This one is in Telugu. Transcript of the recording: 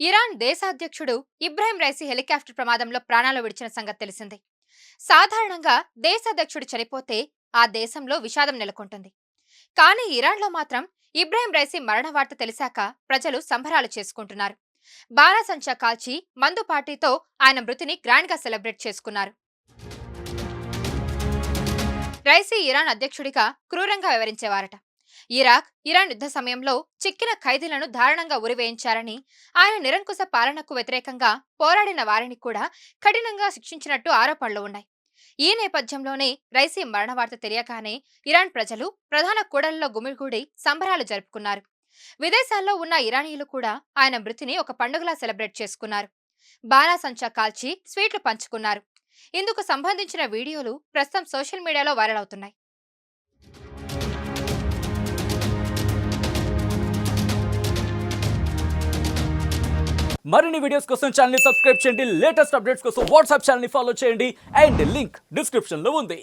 ఇరాన్ దేశాధ్యక్షుడు ఇబ్రాహిం రైసీ హెలికాప్టర్ ప్రమాదంలో ప్రాణాలు విడిచిన సంగతి తెలిసిందే. సాధారణంగా దేశాధ్యక్షుడు చనిపోతే ఆ దేశంలో విషాదం నెలకొంటుంది. కానీ ఇరాన్లో మాత్రం ఇబ్రాహిం రైసీ మరణ వార్త తెలిసాక ప్రజలు సంబరాలు చేసుకుంటున్నారు. బాణాసంచా కాల్చి మందు పార్టీతో ఆయన మృతిని గ్రాండ్ గా సెలబ్రేట్ చేసుకున్నారు. రైసీ ఇరాన్ అధ్యక్షుడిగా క్రూరంగా వివరించేవారట. ఇరాన్ యుద్ధ సమయంలో చిక్కిన ఖైదీలను దారుణంగా ఉరివేయించారని, ఆయన నిరంకుశ పాలనకు వ్యతిరేకంగా పోరాడిన వారిని కూడా కఠినంగా శిక్షించినట్టు ఆరోపణలు ఉన్నాయి. ఈ నేపథ్యంలోనే రైసీ మరణ వార్త తెలియగానే ఇరాన్ ప్రజలు ప్రధాన కూడళ్లలో గుమిగూడి సంబరాలు జరుపుకున్నారు. విదేశాల్లో ఉన్న ఇరానీయులు కూడా ఆయన మృతిని ఒక పండుగలా సెలబ్రేట్ చేసుకున్నారు. బాణాసంచా కాల్చి స్వీట్లు పంచుకున్నారు. ఇందుకు సంబంధించిన వీడియోలు ప్రస్తుతం సోషల్ మీడియాలో వైరల్ అవుతున్నాయి. మరిన్ని వీడియోస్ కోసం ఛానల్ ని సబ్స్క్రైబ్ చేయండి. లేటెస్ట్ అప్డేట్స్ కోసం వాట్సాప్ ఛానల్ ని ఫాలో చేయండి. అండ్ లింక్ డిస్క్రిప్షన్ లో ఉంది.